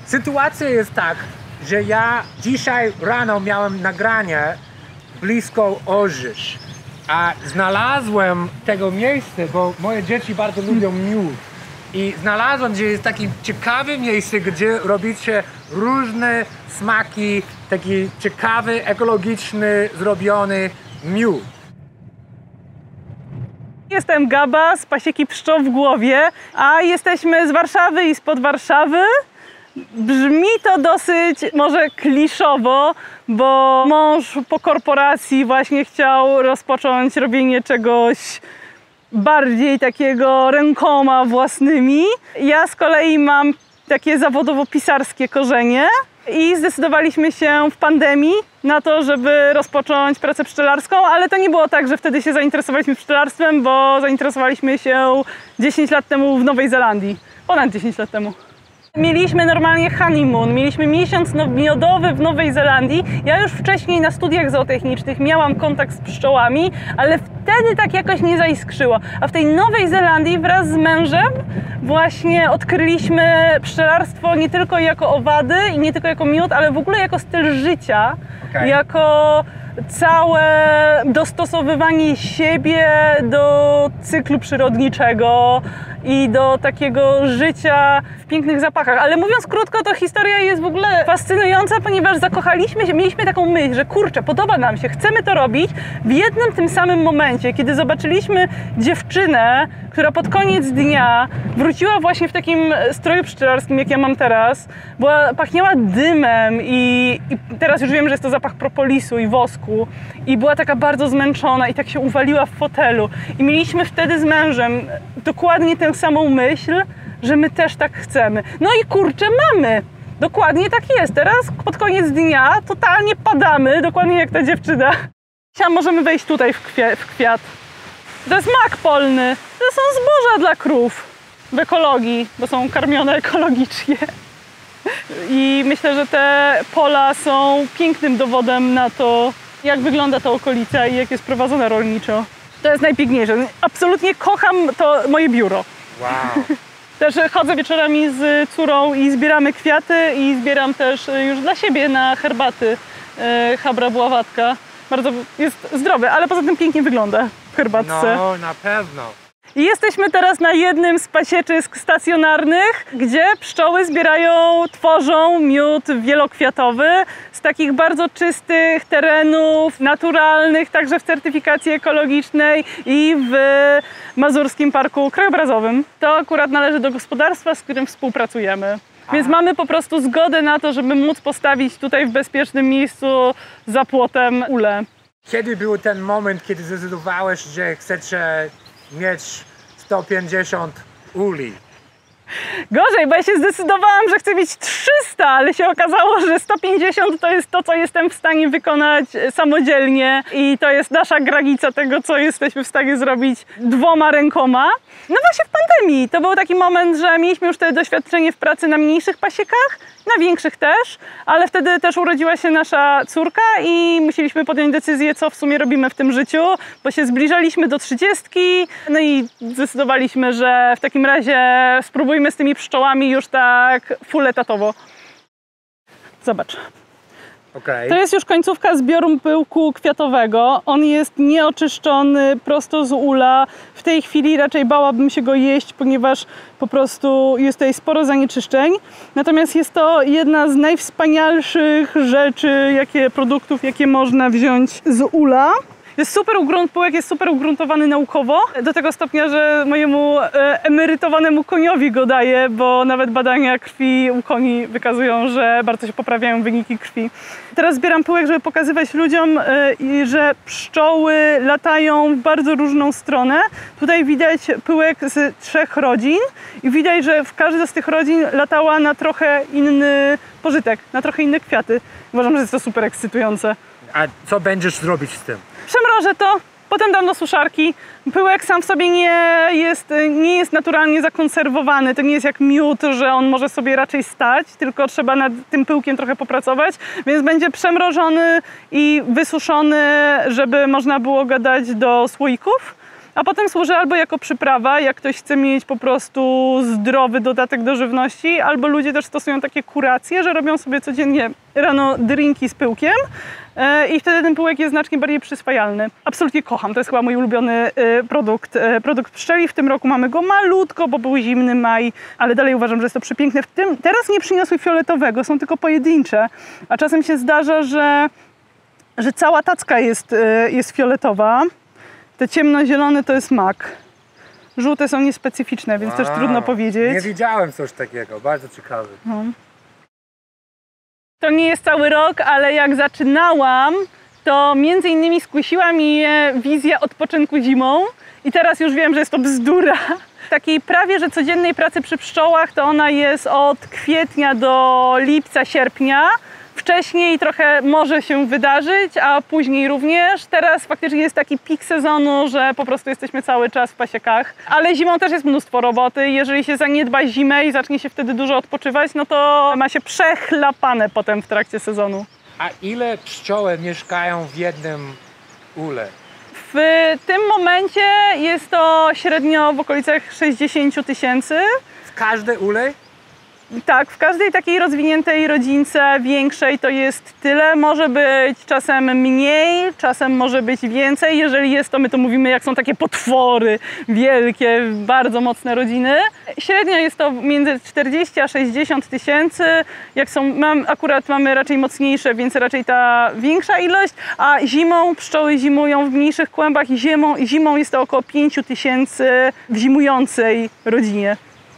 Sytuacja jest tak, że ja dzisiaj rano miałem nagranie blisko Orzysz, a znalazłem tego miejsca, bo moje dzieci bardzo lubią miód. I znalazłem, że jest takie ciekawe miejsce, gdzie robicie różne smaki, taki ciekawy, ekologiczny, zrobiony miód. Jestem Gaba z Pasieki Pszczoł w Głowie, a jesteśmy z Warszawy i spod Warszawy. Brzmi to dosyć może kliszowo, bo mąż po korporacji właśnie chciał rozpocząć robienie czegoś bardziej takiego rękoma własnymi. Ja z kolei mam takie zawodowo-pisarskie korzenie i zdecydowaliśmy się w pandemii na to, żeby rozpocząć pracę pszczelarską, ale to nie było tak, że wtedy się zainteresowaliśmy pszczelarstwem, bo zainteresowaliśmy się 10 lat temu w Nowej Zelandii, ponad 10 lat temu. Mieliśmy normalnie honeymoon, mieliśmy miesiąc miodowy w Nowej Zelandii. Ja już wcześniej na studiach zootechnicznych miałam kontakt z pszczołami, ale wtedy tak jakoś nie zaiskrzyło. A w tej Nowej Zelandii wraz z mężem właśnie odkryliśmy pszczelarstwo nie tylko jako owady i nie tylko jako miód, ale w ogóle jako styl życia, jako całe dostosowywanie siebie do cyklu przyrodniczego i do takiego życia w pięknych zapachach. Ale mówiąc krótko, to historia jest w ogóle fascynująca, ponieważ zakochaliśmy się, mieliśmy taką myśl, że kurczę, podoba nam się, chcemy to robić. W jednym tym samym momencie, kiedy zobaczyliśmy dziewczynę, która pod koniec dnia wróciła właśnie w takim stroju pszczelarskim, jak ja mam teraz, pachniała dymem i teraz już wiem, że jest to zapach propolisu i wosku i była taka bardzo zmęczona i tak się uwaliła w fotelu. I mieliśmy wtedy z mężem dokładnie tę samą myśl, że my też tak chcemy. No i kurczę, mamy! Dokładnie tak jest. Teraz pod koniec dnia totalnie padamy, dokładnie jak ta dziewczyna. Możemy wejść tutaj w kwiat. To jest mak polny. To są zboża dla krów w ekologii, bo są karmione ekologicznie. I myślę, że te pola są pięknym dowodem na to, jak wygląda ta okolica i jak jest prowadzona rolniczo. To jest najpiękniejsze. Absolutnie kocham to moje biuro. Wow. Też chodzę wieczorami z córą i zbieramy kwiaty i zbieram też już dla siebie na herbaty Habra Buławatka. Bardzo jest zdrowy, ale poza tym pięknie wygląda w herbatce. No, na pewno. I jesteśmy teraz na jednym z pasieczysk stacjonarnych, gdzie pszczoły tworzą miód wielokwiatowy z takich bardzo czystych terenów, naturalnych, także w certyfikacji ekologicznej i w Mazurskim Parku Krajobrazowym. To akurat należy do gospodarstwa, z którym współpracujemy. Więc mamy po prostu zgodę na to, żeby móc postawić tutaj w bezpiecznym miejscu za płotem ulę. Kiedy był ten moment, kiedy zdecydowałeś, że chcecie mieć 150 uli? Gorzej, bo ja się zdecydowałam, że chcę mieć 300, ale się okazało, że 150 to jest to, co jestem w stanie wykonać samodzielnie i to jest nasza granica tego, co jesteśmy w stanie zrobić 2 rękoma. No właśnie w pandemii to był taki moment, że mieliśmy już wtedy doświadczenie w pracy na mniejszych pasiekach, na większych też, ale wtedy też urodziła się nasza córka i musieliśmy podjąć decyzję, co w sumie robimy w tym życiu, bo się zbliżaliśmy do 30, no i zdecydowaliśmy, że w takim razie spróbujmy z tymi pszczołami już tak full etatowo. Zobacz. Okay. To jest już końcówka zbioru pyłku kwiatowego. On jest nieoczyszczony, prosto z ula. W tej chwili raczej bałabym się go jeść, ponieważ po prostu jest tutaj sporo zanieczyszczeń. Natomiast jest to jedna z najwspanialszych rzeczy, produktów, jakie można wziąć z ula. Pyłek jest super ugruntowany naukowo, do tego stopnia, że mojemu emerytowanemu koniowi go daję, bo nawet badania krwi u koni wykazują, że bardzo się poprawiają wyniki krwi. Teraz zbieram pyłek, żeby pokazywać ludziom, że pszczoły latają w bardzo różną stronę. Tutaj widać pyłek z 3 rodzin i widać, że w każdej z tych rodzin latała na trochę inny pożytek, na trochę inne kwiaty. Uważam, że jest to super ekscytujące. A co będziesz zrobić z tym? Przemrożę to, potem dam do suszarki. Pyłek sam w sobie nie jest naturalnie zakonserwowany. To nie jest jak miód, że on może sobie raczej stać, tylko trzeba nad tym pyłkiem trochę popracować, więc będzie przemrożony i wysuszony, żeby można było go dać do słoików. a potem służy albo jako przyprawa, jak ktoś chce mieć po prostu zdrowy dodatek do żywności, albo ludzie też stosują takie kuracje, że robią sobie codziennie rano drinki z pyłkiem i wtedy ten pyłek jest znacznie bardziej przyswajalny. Absolutnie kocham, to jest chyba mój ulubiony produkt pszczeli. W tym roku mamy go malutko, bo był zimny maj, ale dalej uważam, że jest to przepiękne. Teraz nie przyniosły fioletowego, są tylko pojedyncze, a czasem się zdarza, że cała tacka jest fioletowa. Te ciemnozielone to jest mak. Żółte są niespecyficzne, więc też trudno powiedzieć. Nie widziałem coś takiego, bardzo ciekawy. No. To nie jest cały rok, ale jak zaczynałam, to między innymi skusiła mnie wizja odpoczynku zimą i teraz już wiem, że jest to bzdura. Takiej prawie że codziennej pracy przy pszczołach to ona jest od kwietnia do lipca, sierpnia. Wcześniej trochę może się wydarzyć, a później również. Teraz faktycznie jest taki pik sezonu, że po prostu jesteśmy cały czas w pasiekach. Ale zimą też jest mnóstwo roboty. Jeżeli się zaniedba zimę i zacznie się wtedy dużo odpoczywać, no to ma się przechlapane potem w trakcie sezonu. A ile pszczoły mieszkają w jednym ule? W tym momencie jest to średnio w okolicach 60 000. W każdej ule? Tak, w każdej takiej rozwiniętej rodzince większej to jest tyle. Może być czasem mniej, czasem może być więcej. Jeżeli jest to, my to mówimy, jak są takie potwory wielkie, bardzo mocne rodziny. Średnio jest to między 40 a 60 tysięcy. Jak są, akurat mamy raczej mocniejsze, więc raczej ta większa ilość. A zimą pszczoły zimują w mniejszych kłębach i zimą jest to około 5 tysięcy w zimującej rodzinie.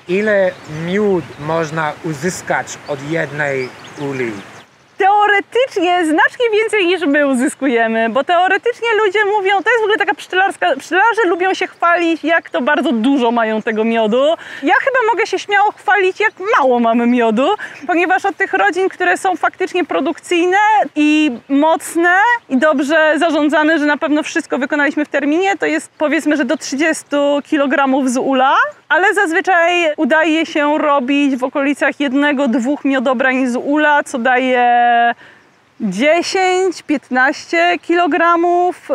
Ile miód można uzyskać od jednej uli? Teoretycznie znacznie więcej niż my uzyskujemy, bo teoretycznie ludzie mówią, to jest w ogóle taka pszczelarze lubią się chwalić, jak to bardzo dużo mają tego miodu. Ja chyba mogę się śmiało chwalić, jak mało mamy miodu, ponieważ od tych rodzin, które są faktycznie produkcyjne i mocne i dobrze zarządzane, że na pewno wszystko wykonaliśmy w terminie, to jest powiedzmy, że do 30 kg z ula, ale zazwyczaj udaje się robić w okolicach 1-2 miodobrań z ula, co daje 10-15 kg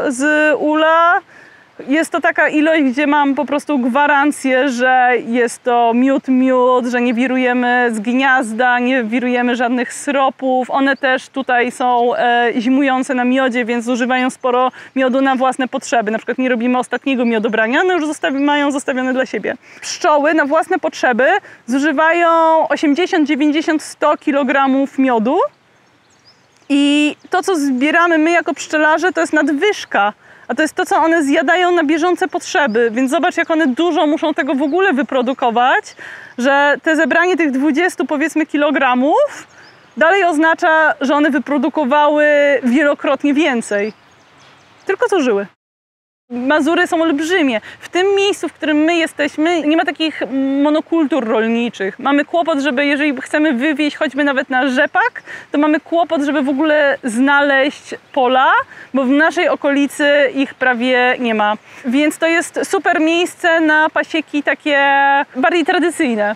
z ula. Jest to taka ilość, gdzie mam po prostu gwarancję, że jest to miód, że nie wirujemy z gniazda, nie wirujemy żadnych syropów. One też tutaj są zimujące na miodzie, więc zużywają sporo miodu na własne potrzeby. Na przykład nie robimy ostatniego miodobrania, no już mają zostawione dla siebie. Pszczoły na własne potrzeby zużywają 80, 90, 100 kg miodu. I to, co zbieramy my jako pszczelarze, to jest nadwyżka. A to jest to, co one zjadają na bieżące potrzeby. Więc zobacz, jak one dużo muszą tego w ogóle wyprodukować, że te zebranie tych 20 powiedzmy kilogramów dalej oznacza, że one wyprodukowały wielokrotnie więcej. Tylko zużyły. Mazury są olbrzymie. W tym miejscu, w którym my jesteśmy, nie ma takich monokultur rolniczych. Mamy kłopot, żeby jeżeli chcemy wywieźć choćby nawet na rzepak, to mamy kłopot, żeby w ogóle znaleźć pola, bo w naszej okolicy ich prawie nie ma. Więc to jest super miejsce na pasieki takie bardziej tradycyjne.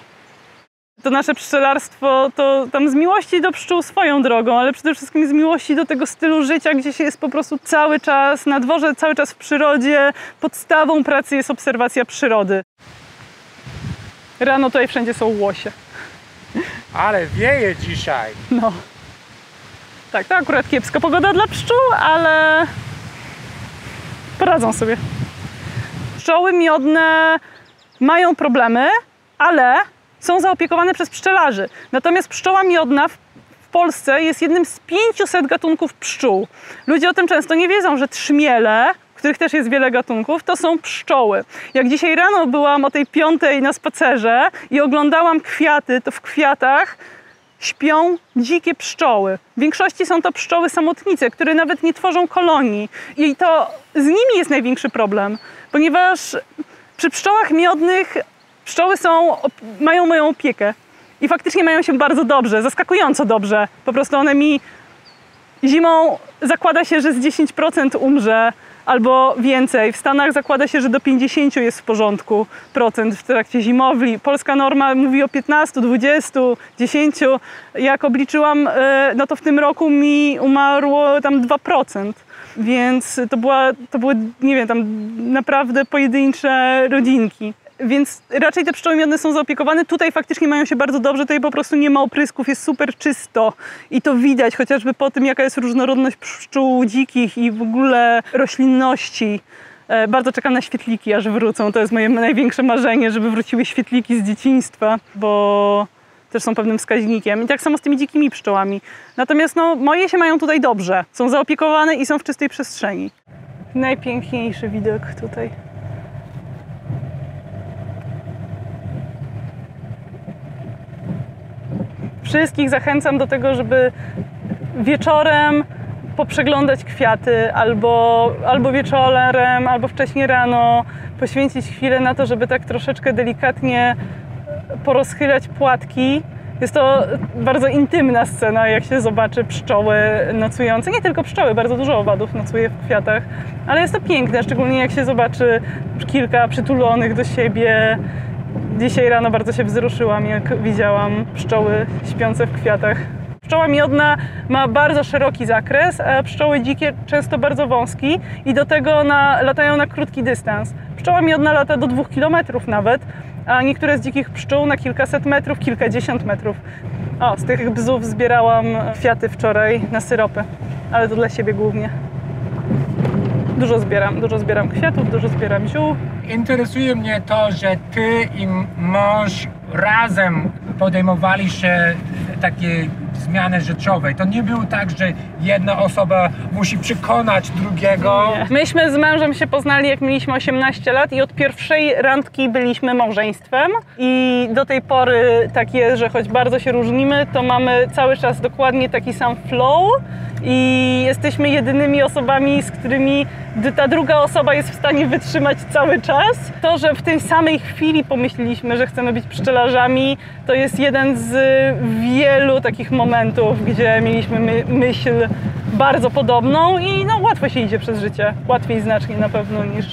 To nasze pszczelarstwo to tam z miłości do pszczół swoją drogą, ale przede wszystkim z miłości do tego stylu życia, gdzie się jest po prostu cały czas na dworze, cały czas w przyrodzie. Podstawą pracy jest obserwacja przyrody. Rano tutaj wszędzie są łosie. Ale wieje dzisiaj. No. Tak, to akurat kiepska pogoda dla pszczół, ale poradzą sobie. Pszczoły miodne mają problemy, ale są zaopiekowane przez pszczelarzy. Natomiast pszczoła miodna w Polsce jest jednym z 500 gatunków pszczół. Ludzie o tym często nie wiedzą, że trzmiele, których też jest wiele gatunków, to są pszczoły. Jak dzisiaj rano byłam o tej 5 na spacerze i oglądałam kwiaty, to w kwiatach śpią dzikie pszczoły. W większości są to pszczoły samotnice, które nawet nie tworzą kolonii. I to z nimi jest największy problem, ponieważ przy pszczołach miodnych pszczoły mają moją opiekę i faktycznie mają się bardzo dobrze, zaskakująco dobrze. Po prostu one mi Zimą zakłada się, że z 10% umrze albo więcej. W Stanach zakłada się, że do 50 jest w porządku procent w trakcie zimowli. Polska norma mówi o 15, 20, 10. Jak obliczyłam, no to w tym roku mi umarło tam 2%. Więc to były, nie wiem, tam naprawdę pojedyncze rodzinki. Więc raczej te pszczoły miodne są zaopiekowane. Tutaj faktycznie mają się bardzo dobrze, tutaj po prostu nie ma oprysków, jest super czysto. I to widać chociażby po tym, jaka jest różnorodność pszczół dzikich i w ogóle roślinności. Bardzo czekam na świetliki, aż wrócą. To jest moje największe marzenie, żeby wróciły świetliki z dzieciństwa, bo też są pewnym wskaźnikiem. I tak samo z tymi dzikimi pszczołami. Natomiast no, moje się mają tutaj dobrze. Są zaopiekowane i są w czystej przestrzeni. Najpiękniejszy widok tutaj. Wszystkich zachęcam do tego, żeby wieczorem poprzeglądać kwiaty albo wieczorem, albo wcześnie rano poświęcić chwilę na to, żeby tak troszeczkę delikatnie porozchylać płatki. Jest to bardzo intymna scena, jak się zobaczy pszczoły nocujące. Nie tylko pszczoły, bardzo dużo owadów nocuje w kwiatach, ale jest to piękne, szczególnie jak się zobaczy kilka przytulonych do siebie. Dzisiaj rano bardzo się wzruszyłam, jak widziałam pszczoły śpiące w kwiatach. Pszczoła miodna ma bardzo szeroki zakres, a pszczoły dzikie często bardzo wąski i do tego latają na krótki dystans. Pszczoła miodna lata do 2 kilometrów nawet, a niektóre z dzikich pszczół na kilkaset metrów, kilkadziesiąt metrów. O, z tych bzów zbierałam kwiaty wczoraj na syropy, ale to dla siebie głównie. Dużo zbieram kwiatów, dużo zbieram ziół. Interesuje mnie to, że ty i mąż razem podejmowali się takiej zmiany życiowej. To nie było tak, że jedna osoba musi przekonać drugiego. Nie. Myśmy z mężem się poznali, jak mieliśmy 18 lat i od pierwszej randki byliśmy małżeństwem. I do tej pory tak jest, że choć bardzo się różnimy, to mamy cały czas dokładnie taki sam flow i jesteśmy jedynymi osobami, z którymi ta druga osoba jest w stanie wytrzymać cały czas. To, że w tej samej chwili pomyśleliśmy, że chcemy być pszczelarzami, to jest jeden z wielu takich momentów, gdzie mieliśmy myśl bardzo podobną i no, łatwo się idzie przez życie. Łatwiej znacznie na pewno niż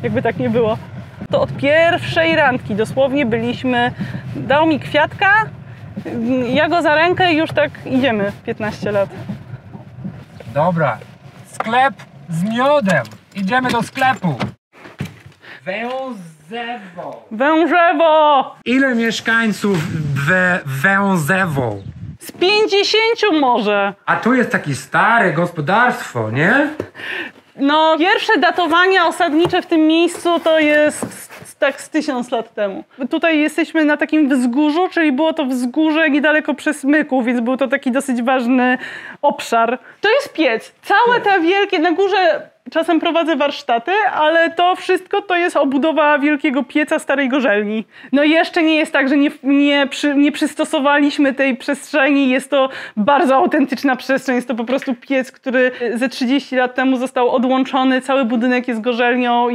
jakby tak nie było. To od pierwszej randki dosłownie byliśmy, dał mi kwiatka, ja go za rękę i już tak idziemy 15 lat. Dobra, sklep z miodem. Idziemy do sklepu. Węzewo. Wężewo! Ile mieszkańców w Węzewo? Z 50 może. A tu jest takie stare gospodarstwo, nie? No, pierwsze datowania osadnicze w tym miejscu to jest tak z 1000 lat temu. Tutaj jesteśmy na takim wzgórzu, czyli było to wzgórze niedaleko Przesmyku, więc był to taki dosyć ważny obszar. To jest piec. Całe te wielkie, na górze czasem prowadzę warsztaty, ale to wszystko to jest obudowa wielkiego pieca starej gorzelni. No i jeszcze nie jest tak, że nie przystosowaliśmy tej przestrzeni. Jest to bardzo autentyczna przestrzeń. Jest to po prostu piec, który ze 30 lat temu został odłączony. Cały budynek jest gorzelnią,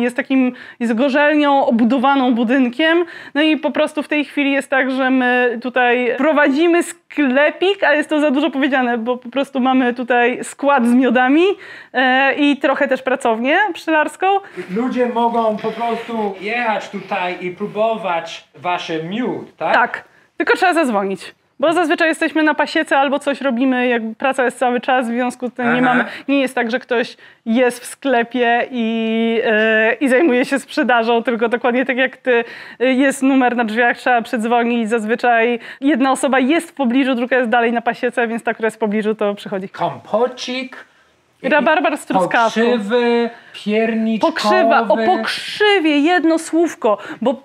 jest gorzelnią obudowaną budynkiem. No i po prostu w tej chwili jest tak, że my tutaj prowadzimy sklepik, ale jest to za dużo powiedziane, bo po prostu mamy tutaj skład z miodami i trochę też pracownię pszczelarską. Ludzie mogą po prostu jechać tutaj i próbować wasze miód, tak? Tak, tylko trzeba zadzwonić. Bo zazwyczaj jesteśmy na pasiece albo coś robimy, jak praca jest cały czas, w związku z tym nie jest tak, że ktoś jest w sklepie i zajmuje się sprzedażą, tylko dokładnie tak jak ty, jest numer na drzwiach, trzeba przedzwonić, zazwyczaj jedna osoba jest w pobliżu, druga jest dalej na pasiece, więc ta, która jest w pobliżu, to przychodzi. Kompocik. Rabarbar z truskawką. Pokrzywy, pierniczkowy. Pokrzywa, o pokrzywie jedno słówko, bo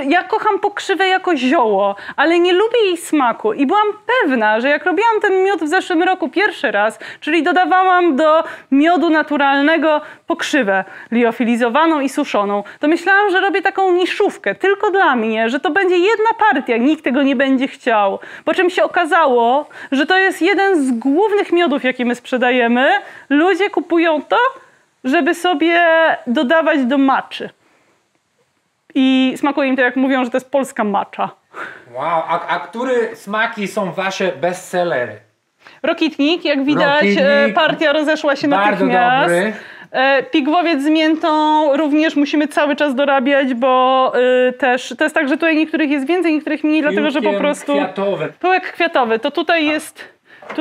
ja kocham pokrzywę jako zioło, ale nie lubię jej smaku i byłam pewna, że jak robiłam ten miód w zeszłym roku pierwszy raz, czyli dodawałam do miodu naturalnego pokrzywę liofilizowaną i suszoną, to myślałam, że robię taką niszówkę tylko dla mnie, że to będzie jedna partia, nikt tego nie będzie chciał. Po czym się okazało, że to jest jeden z głównych miodów, jakie my sprzedajemy. Ludzie kupują to, żeby sobie dodawać do matczy. I smakuje im to, jak mówią, że to jest polska matcha. Wow, a które smaki są wasze bestsellery? Rokitnik, jak widać, Rokitnik. partia rozeszła się Bardzo natychmiast. dobry. Pigwowiec z miętą również musimy cały czas dorabiać, bo też to jest tak, że tutaj niektórych jest więcej, niektórych mniej, dlatego że po prostu... Kwiatowy. Pyłek kwiatowy, to tutaj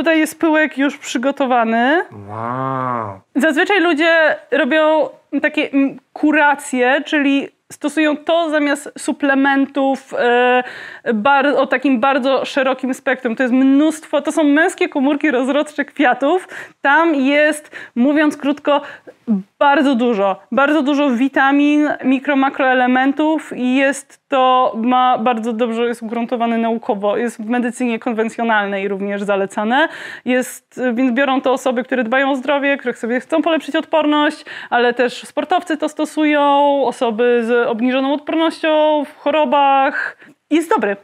jest pyłek już przygotowany. Wow. Zazwyczaj ludzie robią takie kuracje, czyli stosują to zamiast suplementów o takim bardzo szerokim spektrum. To jest mnóstwo, to są męskie komórki rozrodcze kwiatów. Tam jest, mówiąc krótko, bardzo dużo witamin, makroelementów i bardzo dobrze jest ugruntowane naukowo. Jest w medycynie konwencjonalnej również zalecane. Więc biorą to osoby, które dbają o zdrowie, które sobie chcą polepszyć odporność, ale też sportowcy to stosują, osoby z obniżoną odpornością w chorobach. Jest dobry.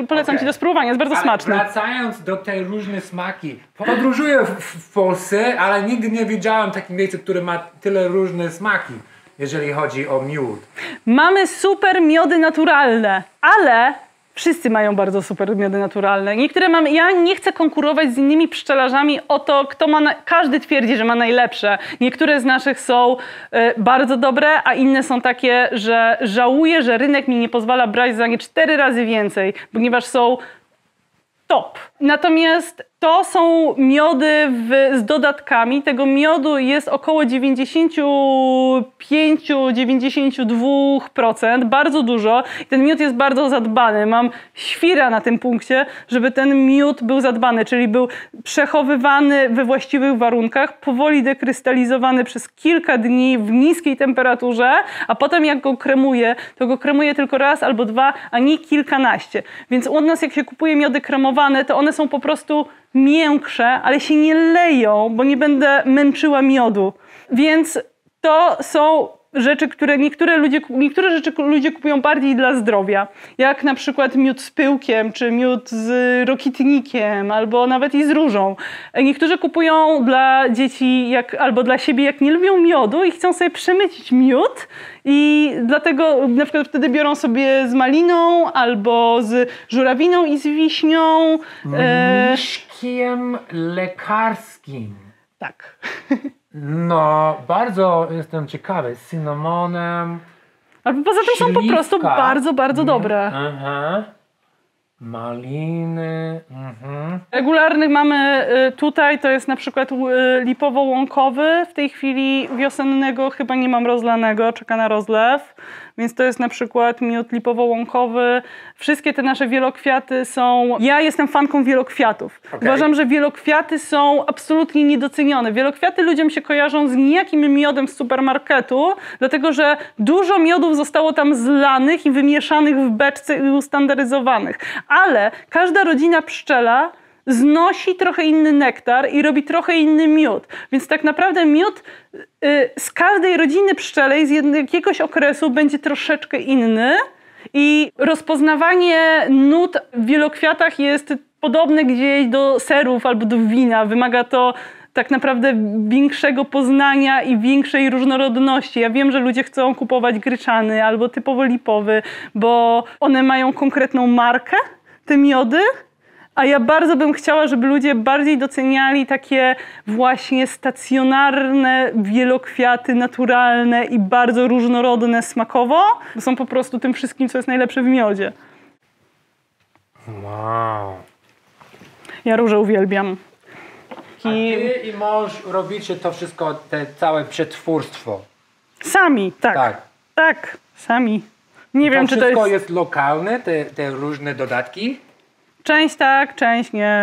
Polecam ci do spróbowania, jest bardzo smaczny. Wracając do tej różne smaki. Podróżuję w Polsce, ale nigdy nie widziałem takiego miejsca, które ma tyle różne smaki, jeżeli chodzi o miód. Mamy super miody naturalne, ale wszyscy mają bardzo super miody naturalne. Ja nie chcę konkurować z innymi pszczelarzami o to, każdy twierdzi, że ma najlepsze. Niektóre z naszych są bardzo dobre, a inne są takie, że żałuję, że rynek mi nie pozwala brać za nie 4 razy więcej, ponieważ są top. Natomiast to są miody z dodatkami. Tego miodu jest około 95-92%, bardzo dużo. I ten miód jest bardzo zadbany. Mam świra na tym punkcie, żeby ten miód był zadbany, czyli był przechowywany we właściwych warunkach, powoli dekrystalizowany przez kilka dni w niskiej temperaturze, a potem jak go kremuję, to go kremuję tylko raz albo 2, a nie kilkanaście. Więc u nas jak się kupuje miody kremowane, to one są po prostu miększe, ale się nie leją, bo nie będę męczyła miodu. Więc to są rzeczy, które niektóre rzeczy ludzie kupują bardziej dla zdrowia. Jak na przykład miód z pyłkiem, czy miód z rokitnikiem, albo nawet i z różą. Niektórzy kupują dla dzieci albo dla siebie, jak nie lubią miodu i chcą sobie przemycić miód. I dlatego na przykład wtedy biorą sobie z maliną, albo z żurawiną i z wiśnią. Mniszkiem lekarskim. Tak. No, bardzo jestem ciekawy. Z cynamonem. Ale poza tym są po prostu bardzo dobre. Aha. Maliny. Regularnych mamy tutaj, to jest na przykład lipowo-łąkowy. W tej chwili wiosennego chyba nie mam rozlanego, czeka na rozlew. Więc to jest na przykład miód lipowo-łąkowy. Wszystkie te nasze wielokwiaty są... Ja jestem fanką wielokwiatów. Okay. Uważam, że wielokwiaty są absolutnie niedocenione. Wielokwiaty ludziom się kojarzą z nijakim miodem z supermarketu, dlatego że dużo miodów zostało tam zlanych i wymieszanych w beczce i ustandaryzowanych. Ale każda rodzina pszczela znosi trochę inny nektar i robi trochę inny miód. Więc tak naprawdę miód z każdej rodziny pszczelej z jakiegoś okresu będzie troszeczkę inny i rozpoznawanie nut w wielokwiatach jest podobne gdzieś do serów albo do wina. Wymaga to tak naprawdę większego poznania i większej różnorodności. Ja wiem, że ludzie chcą kupować gryczany albo typowo lipowy, bo one mają konkretną markę, te miody. A ja bardzo bym chciała, żeby ludzie bardziej doceniali takie właśnie stacjonarne wielokwiaty, naturalne i bardzo różnorodne smakowo, bo są po prostu tym wszystkim, co jest najlepsze w miodzie. Wow. Ja róże uwielbiam. A ty i mąż robicie to wszystko, te całe przetwórstwo? Sami, tak. Tak, sami. Nie wiem, czy to wszystko jest lokalne, te różne dodatki? Część tak, część nie.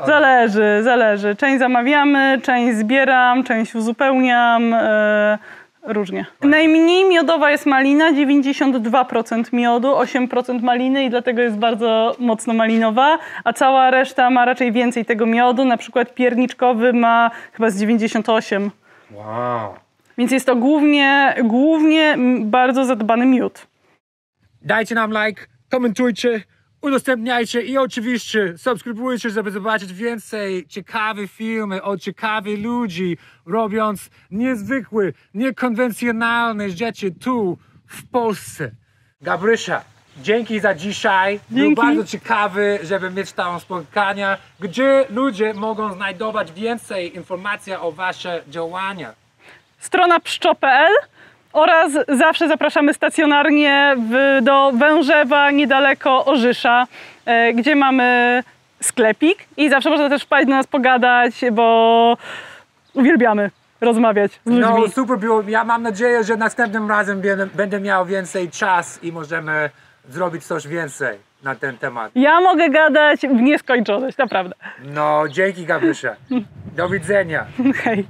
Zależy. Część zamawiamy, część zbieram, część uzupełniam. Różnie. Najmniej miodowa jest malina, 92% miodu, 8% maliny i dlatego jest bardzo mocno malinowa, a cała reszta ma raczej więcej tego miodu, na przykład pierniczkowy ma chyba z 98. Wow. Więc jest to głównie bardzo zadbany miód. Dajcie nam like, komentujcie, udostępniajcie i oczywiście subskrybujcie, żeby zobaczyć więcej ciekawych filmy od ciekawych ludzi, robiąc niezwykłe, niekonwencjonalne rzeczy tu w Polsce. Gabrysia, dzięki za dzisiaj. Dzięki. Był bardzo ciekawy, żeby mieć tam spotkania, gdzie ludzie mogą znajdować więcej informacji o wasze działania. Strona pszczo.pl oraz zawsze zapraszamy stacjonarnie do Wężewa, niedaleko Orzysza, gdzie mamy sklepik i zawsze można też wpaść do nas pogadać, bo uwielbiamy rozmawiać z ludźmi. No super było. Ja mam nadzieję, że następnym razem będę miał więcej czasu i możemy zrobić coś więcej na ten temat. Ja mogę gadać w nieskończoność, naprawdę. No dzięki Gabrysia. Do widzenia. Hej.